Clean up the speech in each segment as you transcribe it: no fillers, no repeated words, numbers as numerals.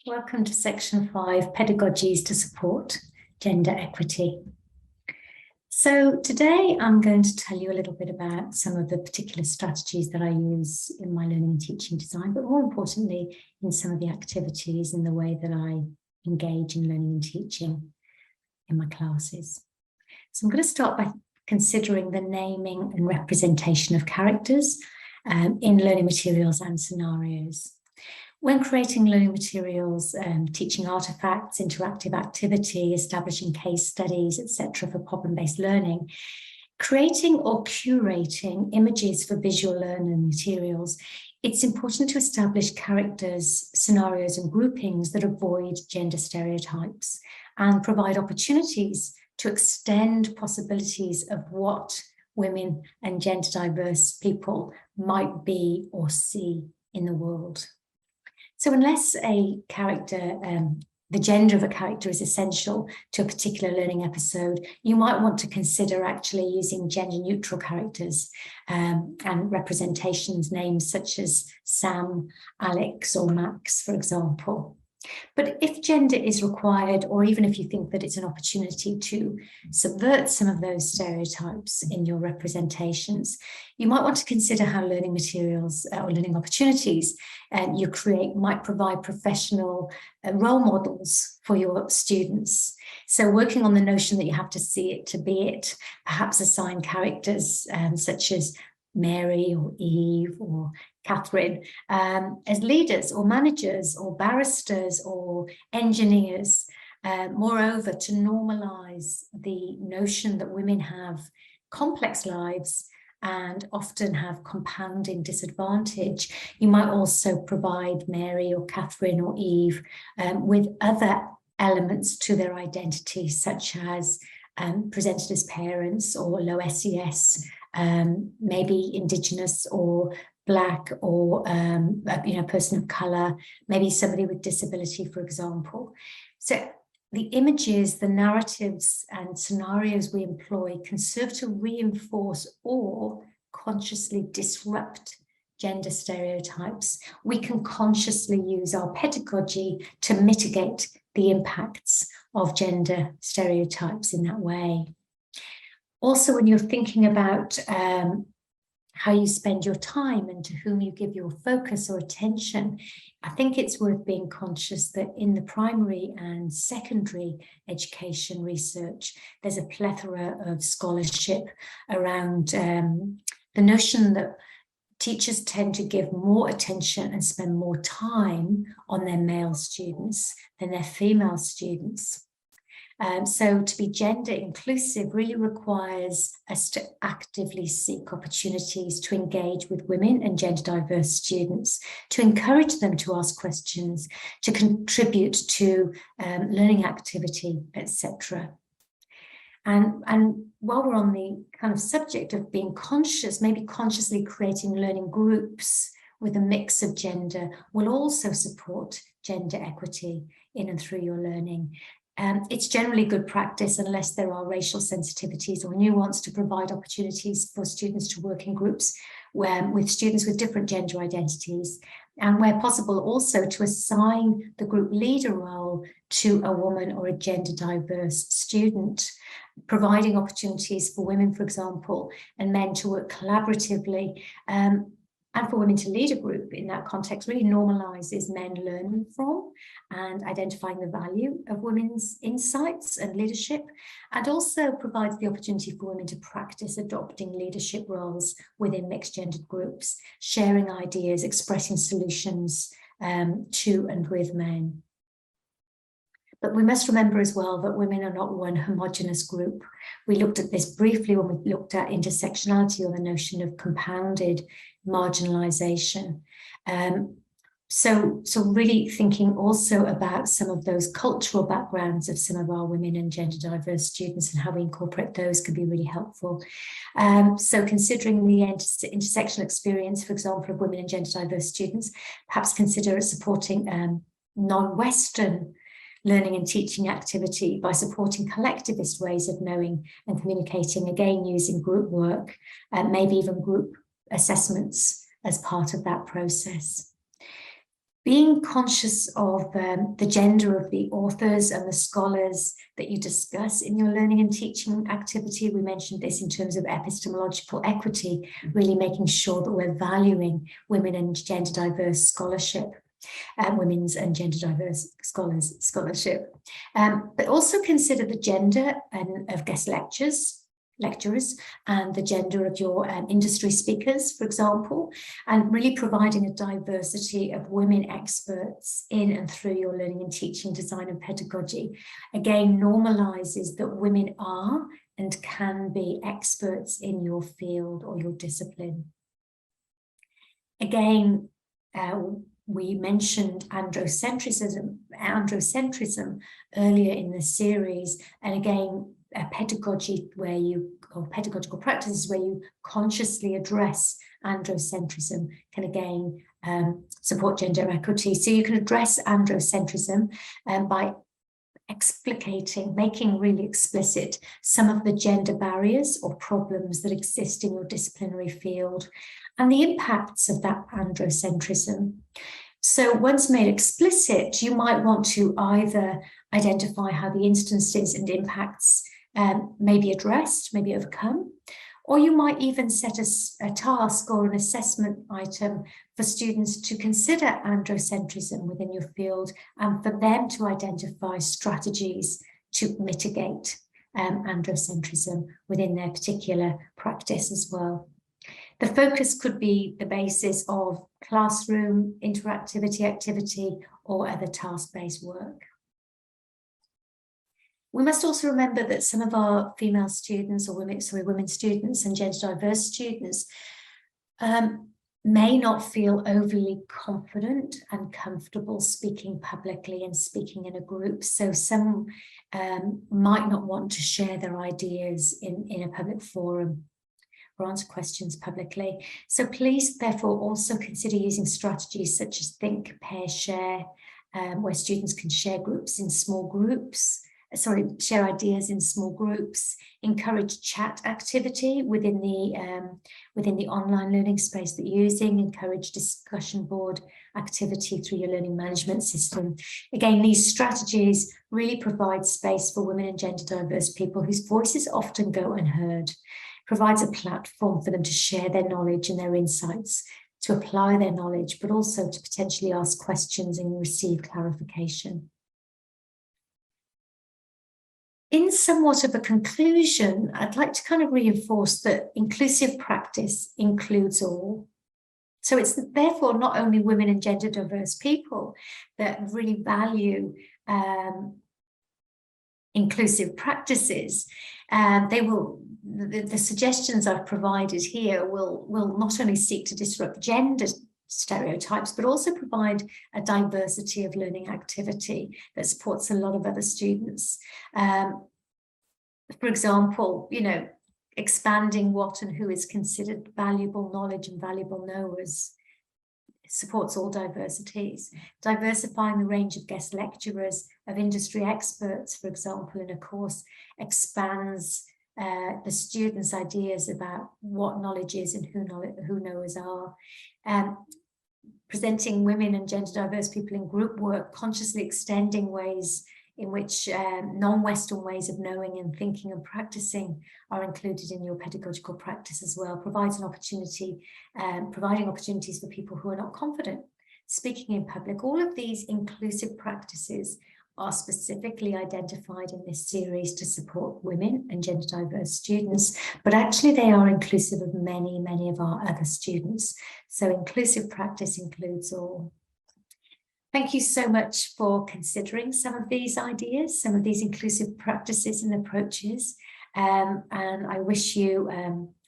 Welcome to section 5, Pedagogies to Support Gender Equity. So today I'm going to tell you a little bit about some of the particular strategies that I use in my learning and teaching design, but more importantly, in some of the activities and the way that I engage in learning and teaching in my classes. So I'm going to start by considering the naming and representation of characters in learning materials and scenarios. When creating learning materials, teaching artifacts, interactive activity, establishing case studies, etc., for problem-based learning, creating or curating images for visual learning materials, it's important to establish characters, scenarios, and groupings that avoid gender stereotypes and provide opportunities to extend possibilities of what women and gender diverse people might be or see in the world. So unless a character, the gender of a character is essential to a particular learning episode, you might want to consider actually using gender neutral characters and representations, names such as Sam, Alex, or Max, for example. But if gender is required, or even if you think that it's an opportunity to subvert some of those stereotypes in your representations, you might want to consider how learning materials or learning opportunities you create might provide professional role models for your students. So working on the notion that you have to see it to be it, perhaps assign characters such as Mary or Eve or Catherine as leaders or managers or barristers or engineers. Moreover, to normalize the notion that women have complex lives and often have compounding disadvantage, you might also provide Mary or Catherine or Eve with other elements to their identity, such as presented as parents or low SES, maybe Indigenous or Black or person of colour, maybe somebody with disability, for example. So the images, the narratives and scenarios we employ can serve to reinforce or consciously disrupt gender stereotypes. We can consciously use our pedagogy to mitigate the impacts of gender stereotypes in that way. Also, when you're thinking about how you spend your time and to whom you give your focus or attention, I think it's worth being conscious that in the primary and secondary education research, there's a plethora of scholarship around the notion that teachers tend to give more attention and spend more time on their male students than their female students. So to be gender inclusive really requires us to actively seek opportunities to engage with women and gender diverse students, to encourage them to ask questions, to contribute to learning activity, etc. And while we're on the kind of subject of being conscious, maybe consciously creating learning groups with a mix of gender will also support gender equity in and through your learning. It's generally good practice, unless there are racial sensitivities or nuance, to provide opportunities for students to work in groups with students with different gender identities, and where possible also to assign the group leader role to a woman or a gender diverse student, providing opportunities for women, for example, and men to work collaboratively, and for women to lead a group in that context really normalizes men learning from and identifying the value of women's insights and leadership, and also provides the opportunity for women to practice adopting leadership roles within mixed gendered groups, sharing ideas, expressing solutions to and with men. But we must remember as well that women are not one homogenous group. We looked at this briefly when we looked at intersectionality, or the notion of compounded marginalization. So really thinking also about some of those cultural backgrounds of some of our women and gender diverse students and how we incorporate those can be really helpful. So considering the intersectional experience, for example, of women and gender diverse students, perhaps consider supporting non-Western learning and teaching activity by supporting collectivist ways of knowing and communicating, again using group work, maybe even group assessments as part of that process. Being conscious of the gender of the authors and the scholars that you discuss in your learning and teaching activity. We mentioned this in terms of epistemological equity, really making sure that we're valuing women and gender diverse scholarship. Women's and gender diverse scholarship, but also consider the gender of guest lecturers and the gender of your industry speakers, for example, and really providing a diversity of women experts in and through your learning and teaching, design and pedagogy, again, normalizes that women are and can be experts in your field or your discipline. Again, we mentioned androcentrism earlier in the series, and again, a pedagogy where or pedagogical practices where you consciously address androcentrism can again support gender equity. So you can address androcentrism by explicating, making really explicit some of the gender barriers or problems that exist in your disciplinary field and the impacts of that androcentrism. So once made explicit, you might want to either identify how the instances and impacts may be addressed, may be overcome, or you might even set a task or an assessment item for students to consider androcentrism within your field and for them to identify strategies to mitigate androcentrism within their particular practice as well. The focus could be the basis of classroom interactivity activity or other task-based work. We must also remember that some of our female students or women students and gender diverse students may not feel overly confident and comfortable speaking publicly and speaking in a group. So some might not want to share their ideas in a public forum or answer questions publicly. So please therefore also consider using strategies such as think, pair, share, where students can share ideas in small groups, encourage chat activity within the online learning space that you're using, encourage discussion board activity through your learning management system. Again, these strategies really provide space for women and gender diverse people whose voices often go unheard, provides a platform for them to share their knowledge and their insights, to apply their knowledge, but also to potentially ask questions and receive clarification. In somewhat of a conclusion, I'd like to kind of reinforce that inclusive practice includes all. So it's therefore not only women and gender diverse people that really value inclusive practices. The suggestions I've provided here will not only seek to disrupt gender stereotypes, but also provide a diversity of learning activity that supports a lot of other students. For example, expanding what and who is considered valuable knowledge and valuable knowers supports all diversities. Diversifying the range of guest lecturers, of industry experts, for example, in a course expands the students' ideas about what knowledge is and who knowers are. Presenting women and gender diverse people in group work, consciously extending ways in which non-Western ways of knowing and thinking and practicing are included in your pedagogical practice as well, providing opportunities for people who are not confident speaking in public. All of these inclusive practices are specifically identified in this series to support women and gender diverse students, but actually they are inclusive of many, many of our other students. So inclusive practice includes all. Thank you so much for considering some of these ideas, some of these inclusive practices and approaches. And I wish you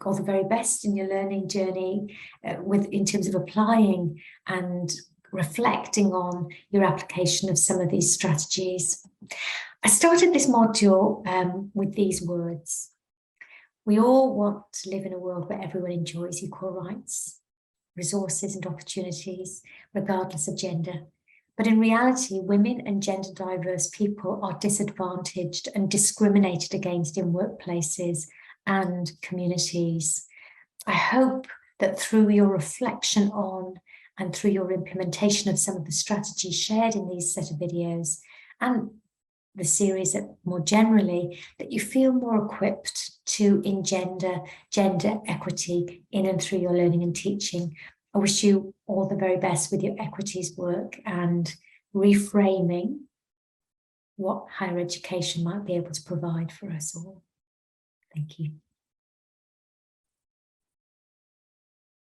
all the very best in your learning journey in terms of applying and reflecting on your application of some of these strategies. I started this module with these words. We all want to live in a world where everyone enjoys equal rights, resources and opportunities, regardless of gender. But in reality, women and gender diverse people are disadvantaged and discriminated against in workplaces and communities. I hope that through your reflection on and through your implementation of some of the strategies shared in these set of videos and the series that more generally, that you feel more equipped to engender gender equity in and through your learning and teaching. I wish you all the very best with your equities work and reframing what higher education might be able to provide for us all. Thank you.